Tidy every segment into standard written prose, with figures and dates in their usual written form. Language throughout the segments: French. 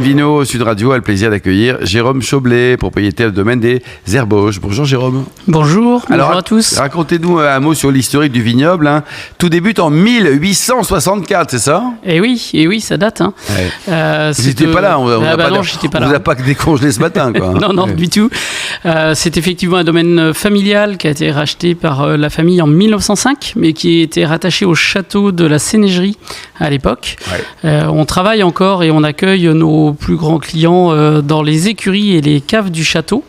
Vino Sud Radio a le plaisir d'accueillir Jérôme Chaublet, propriétaire du domaine des Herbauges. Bonjour Jérôme. Bonjour à tous. Racontez-nous un mot sur l'historique du vignoble. Tout débute en 1864, c'est ça ? Eh oui, ça date. Ouais. Vous n'étiez pas là, non, j'étais pas là. On vous a pas décongelé ce matin, quoi. Non, du tout. C'est effectivement un domaine familial qui a été racheté par la famille en 1905, mais qui était rattaché au château de la Sénégerie à l'époque. Ouais. On travaille encore et on accueille nos plus grands clients dans les écuries et les caves du château.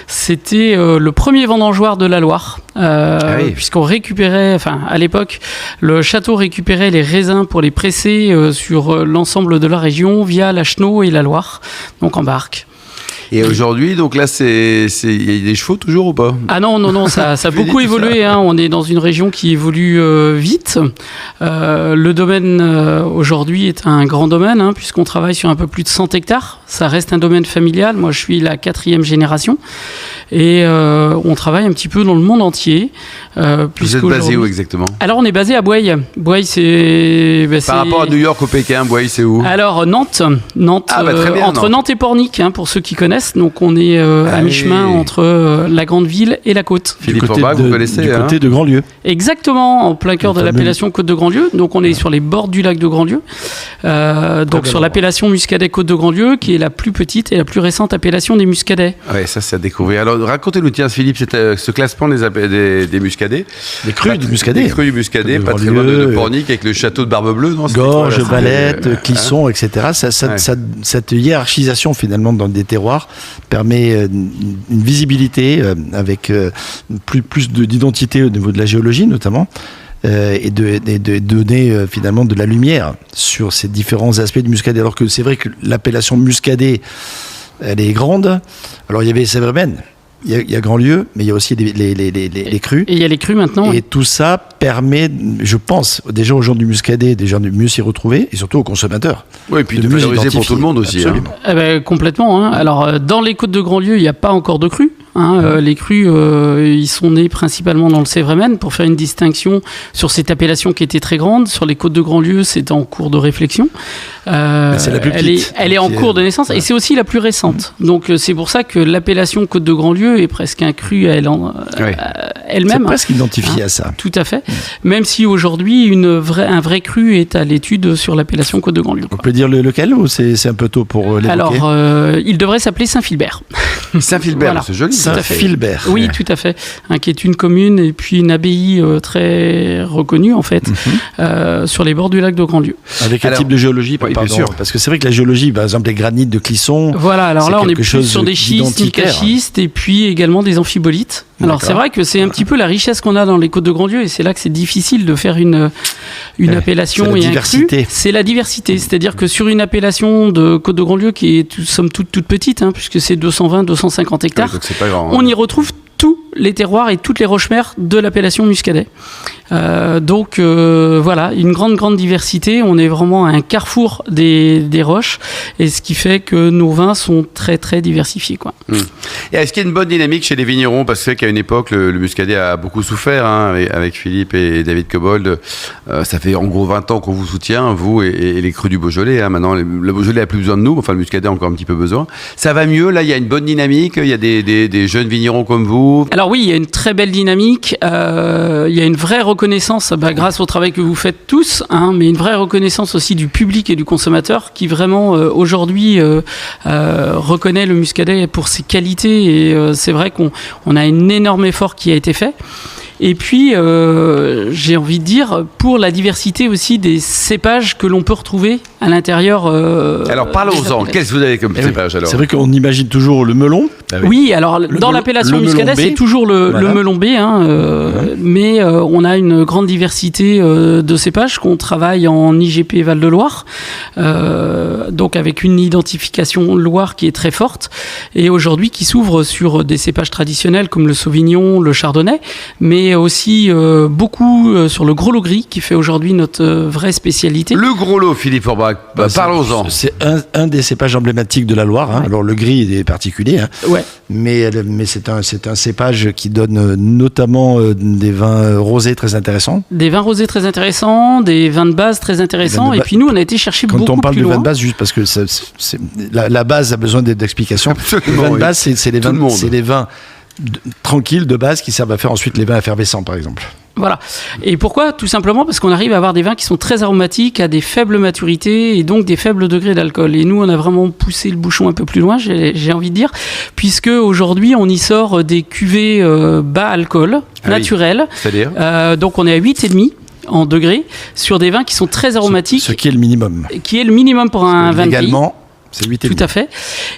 C'était le premier vendangeoir de la Loire, puisqu'on récupérait, à l'époque, le château récupérait les raisins pour les presser sur l'ensemble de la région via la Chenot et la Loire, donc en barque. Et aujourd'hui, donc là, il y a des chevaux toujours ou pas ? Ah non, ça a beaucoup évolué. On est dans une région qui évolue vite. Le domaine aujourd'hui est un grand domaine, puisqu'on travaille sur un peu plus de 100 hectares. Ça reste un domaine familial. Moi, je suis la 4e génération. Et on travaille un petit peu dans le monde entier. Vous êtes basé où exactement ? Alors, on est basé à Bouaye. Bouaye, c'est... Par rapport à New York, au Pékin, Bouaye, c'est où ? Alors, Nantes. Très bien, entre Nantes et Pornic, pour ceux qui connaissent. Donc, on est à mi-chemin entre la grande ville et la côte. Philippe Forbach, vous connaissez ? Du côté de Grandlieu. Exactement, en plein cœur de l'appellation Côte de Grandlieu. Donc, on est sur les bords du lac de Grandlieu. Donc, sur l'appellation Muscadet Côte de Grandlieu, qui est la plus petite et la plus récente appellation des muscadets. Oui, ça, c'est à découvrir. Alors, racontez-nous, tiens, Philippe, ce classement des muscadets. Les crus du muscadet. Les crus du muscadet, pas très loin de Pornic, avec le château de Barbe-Bleue, non ? Gorge, Valette, Clisson, etc. Cette hiérarchisation, finalement, dans des terroirs, permet une visibilité avec plus d'identité au niveau de la géologie, notamment. Et de donner finalement de la lumière sur ces différents aspects du muscadet. Alors que c'est vrai que l'appellation muscadet, elle est grande. Alors il y avait Sévéremène, il y a Grandlieu, mais il y a aussi les crus. Et il y a les crus maintenant. Et tout ça permet, je pense, déjà aux gens du muscadet, déjà de mieux s'y retrouver, et surtout aux consommateurs. Oui, et puis de valoriser pour tout le monde aussi. Complètement. Alors dans les côtes de Grandlieu, il n'y a pas encore de crus. Les crus, ils sont nés principalement dans le Sévéremène pour faire une distinction sur cette appellation qui était très grande. Sur les côtes de Grandlieu, c'est en cours de réflexion. C'est la plus petite. Elle est en cours de naissance et c'est aussi la plus récente. Donc c'est pour ça que l'appellation Côte de Grandlieu est presque un cru à elle-même. C'est presque identifié à ça. Tout à fait. Même si aujourd'hui, un vrai cru est à l'étude sur l'appellation Côte de Grandlieu. On peut dire lequel ou c'est un peu tôt pour l'évoquer ? Alors, il devrait s'appeler Saint-Philbert. Saint-Philbert, voilà. C'est joli. Saint-Philbert. Oui, tout à fait. Qui est une commune et puis une abbaye très reconnue, en fait, sur les bords du lac de Grandlieu. Avec un type de géologie, bien sûr. Parce que c'est vrai que la géologie, par exemple, les granites de Clisson. Voilà, alors là, on est plus sur des schistes, micaschistes et puis également des amphibolites. Alors, c'est vrai que c'est un petit peu la richesse qu'on a dans les côtes de Grandlieu et c'est là que c'est difficile de faire une appellation et un cru. C'est la diversité. C'est-à-dire que sur une appellation de côte de Grandlieu qui est somme toute petite, puisque c'est 220-250 hectares, donc c'est pas grand, on y retrouve tous les terroirs et toutes les roches-mères de l'appellation muscadet. Donc voilà, une grande diversité. On est vraiment à un carrefour des roches et ce qui fait que nos vins sont très diversifiés, quoi. Et est-ce qu'il y a une bonne dynamique chez les vignerons ? Parce que qu'à une époque, le muscadet a beaucoup souffert avec Philippe et David Cobold. Ça fait en gros 20 ans qu'on vous soutient, vous et les crus du Beaujolais. Maintenant, le Beaujolais a plus besoin de nous. Enfin, le muscadet a encore un petit peu besoin. Ça va mieux. Là, il y a une bonne dynamique. Il y a des jeunes vignerons comme vous. Alors oui, il y a une très belle dynamique. Il y a une vraie reconnaissance, grâce au travail que vous faites tous, mais une vraie reconnaissance aussi du public et du consommateur qui vraiment aujourd'hui reconnaît le muscadet pour ses qualités et c'est vrai qu'on a un énorme effort qui a été fait. Et puis, j'ai envie de dire, pour la diversité aussi des cépages que l'on peut retrouver à l'intérieur. Alors, parlons-en. Qu'est-ce que vous avez comme cépage alors ? C'est vrai qu'on imagine toujours le melon. Oui, alors dans l'appellation muscadet, c'est toujours le melon B, mais on a une grande diversité de cépages qu'on travaille en IGP Val-de-Loire, donc avec une identification Loire qui est très forte, et aujourd'hui qui s'ouvre sur des cépages traditionnels comme le Sauvignon, le Chardonnay, mais et aussi beaucoup sur le gros lot gris qui fait aujourd'hui notre vraie spécialité. Le gros lot, Philippe Forbach, parlons-en. C'est un des cépages emblématiques de la Loire. Hein. Alors le gris il est particulier, hein. Mais c'est un cépage qui donne notamment des vins rosés très intéressants. Des vins rosés très intéressants, des vins de base très intéressants. Et puis nous, on a été chercher beaucoup plus loin. Quand on parle de vins de base, juste parce que la base a besoin d'explications. Les vins de base, c'est les vins tranquilles de base qui servent à faire ensuite les vins effervescents, par exemple. Voilà. Et pourquoi ? Tout simplement parce qu'on arrive à avoir des vins qui sont très aromatiques, à des faibles maturités et donc des faibles degrés d'alcool. Et nous, on a vraiment poussé le bouchon un peu plus loin, j'ai envie de dire, puisque aujourd'hui, on y sort des cuvées bas alcool, naturelles. C'est-à-dire donc on est à 8,5 en degrés sur des vins qui sont très aromatiques. Ce qui est le minimum. Qui est le minimum pour un vin de pays. C'est 8,5. Tout à fait.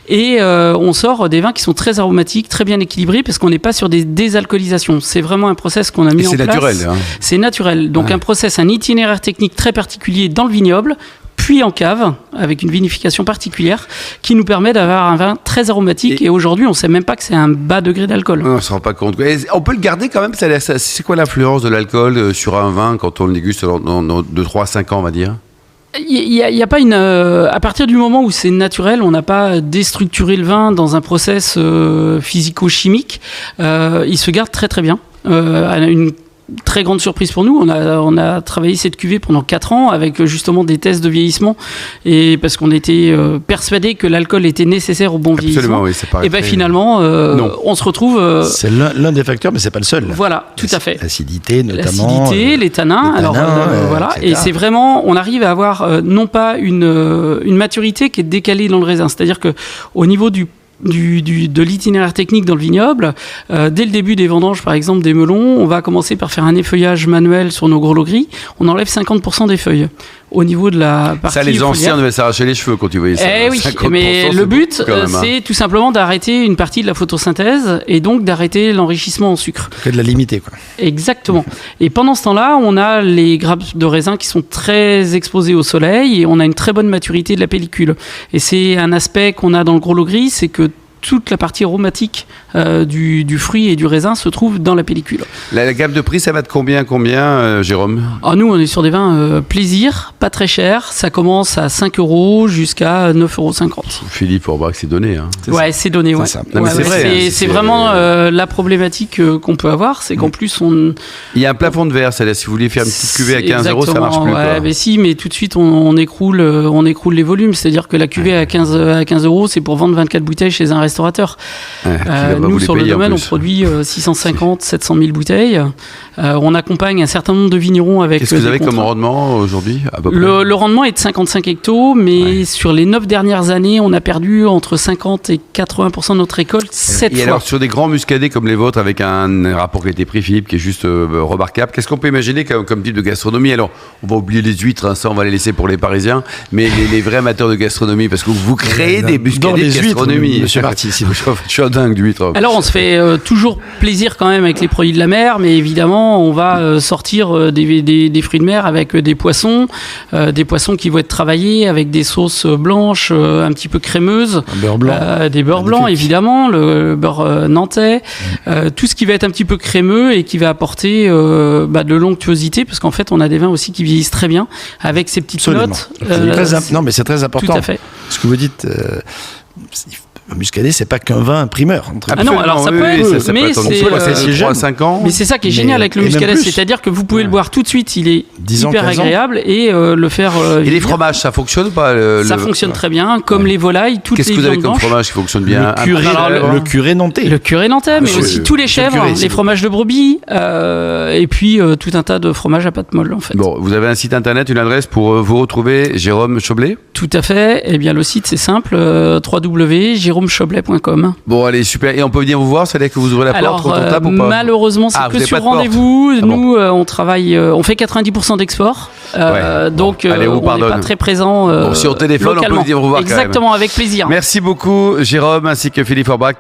Et on sort des vins qui sont très aromatiques, très bien équilibrés, parce qu'on n'est pas sur des désalcoolisations. C'est vraiment un process qu'on a mis en place. C'est naturel. Hein. C'est naturel. Donc un itinéraire technique très particulier dans le vignoble, puis en cave, avec une vinification particulière, qui nous permet d'avoir un vin très aromatique. Et aujourd'hui, on ne sait même pas que c'est un bas degré d'alcool. On ne se rend pas compte. On peut le garder quand même. C'est quoi l'influence de l'alcool sur un vin quand on le déguste de 3 à 5 ans, on va dire ? Il y a pas à partir du moment où c'est naturel, on n'a pas déstructuré le vin dans un process physico-chimique. Il se garde très très bien. Une très grande surprise pour nous. On a travaillé cette cuvée pendant 4 ans avec justement des tests de vieillissement et parce qu'on était persuadés que l'alcool était nécessaire au bon vieillissement. Oui, c'est et ben finalement, on se retrouve. C'est l'un des facteurs, mais c'est pas le seul. Voilà, tout à fait. L'acidité notamment. L'acidité, les tanins. Voilà. Etc. Et c'est vraiment, on arrive à avoir non pas une maturité qui est décalée dans le raisin. C'est-à-dire que au niveau de l'itinéraire technique dans le vignoble, dès le début des vendanges par exemple des melons, on va commencer par faire un effeuillage manuel sur nos gros lots gris, on enlève 50% des feuilles au niveau de la partie ça, les foliaire. Anciens devaient s'arracher les cheveux quand ils voyaient ça. Oui, mais le but c'est tout simplement d'arrêter une partie de la photosynthèse et donc d'arrêter l'enrichissement en sucre. Que de la limiter, quoi. Exactement. Et pendant ce temps-là, on a les grappes de raisin qui sont très exposées au soleil et on a une très bonne maturité de la pellicule. Et c'est un aspect qu'on a dans le gros lot gris, c'est que toute la partie aromatique du fruit et du raisin se trouve dans la pellicule. La gamme de prix, ça va de combien, Jérôme ? Nous, on est sur des vins plaisir, pas très chers. Ça commence à 5 € jusqu'à 9,50 €. Philippe Forbach, c'est donné. Hein. C'est donné. Ouais. Non, mais c'est vrai. C'est vraiment la problématique qu'on peut avoir, c'est qu'en plus il y a un plafond de verre, c'est-à-dire si vous vouliez faire une petite cuvée à 15 €, ça marche plus. Mais tout de suite on écroule les volumes. C'est-à-dire que la cuvée à 15 €, c'est pour vendre 24 bouteilles chez un restaurateur. Nous, sur le domaine, on produit 650, 700 000 bouteilles. On accompagne un certain nombre de vignerons avec. Qu'est-ce que vous avez comme rendement aujourd'hui à peu près ? Le rendement est de 55 hectos, mais sur les 9 dernières années, on a perdu entre 50 et 80% de notre récolte 7 fois. Alors, sur des grands muscadets comme les vôtres, avec un rapport qualité-prix, Philippe, qui est juste remarquable, qu'est-ce qu'on peut imaginer comme type de gastronomie ? Alors, on va oublier les huîtres, hein, ça on va les laisser pour les Parisiens, mais les vrais amateurs de gastronomie, parce que vous créez des muscadets de gastronomie. Monsieur Marty, je suis un dingue d'huîtres. Alors, on se fait toujours plaisir quand même avec les produits de la mer, mais évidemment, on va sortir des fruits de mer avec des poissons qui vont être travaillés avec des sauces blanches un petit peu crémeuses. Un beurre blanc. Des beurres blancs, évidemment, le beurre nantais, tout ce qui va être un petit peu crémeux et qui va apporter de l'onctuosité, parce qu'en fait, on a des vins aussi qui vieillissent très bien avec ces petites notes. Non, mais c'est très important. Tout à fait. Ce que vous dites... Le muscadet, c'est pas qu'un vin primeur. Non, alors ça peut être, mais c'est 3 à 5 ans. Mais c'est ça qui est génial avec le muscadet, c'est-à-dire que vous pouvez le boire tout de suite, il est hyper agréable et le faire. Et les fromages, ça fonctionne ou pas Ça fonctionne très bien, comme les volailles, toutes les viandes blanches. Qu'est-ce que vous avez comme fromage qui fonctionne bien ? Le curé nantais. Le curé nantais, mais aussi tous les chèvres, les fromages de brebis, et puis tout un tas de fromages à pâte molle en fait. Bon, vous avez un site internet, une adresse pour vous retrouver, Jérôme Choblet ? Tout à fait. Eh bien, le site c'est simple, www.jeromechoblet.com. Bon, allez, super. Et on peut venir vous voir, c'est-à-dire que vous ouvrez la porte quand on tape ou pas ? Malheureusement, c'est que sur rendez-vous. Nous, on travaille, on fait 90% d'export. Donc, allez, on n'est pas très présent. Si on téléphone, localement. On peut venir vous voir. Exactement, avec plaisir. Merci beaucoup, Jérôme, ainsi que Philippe Forbach.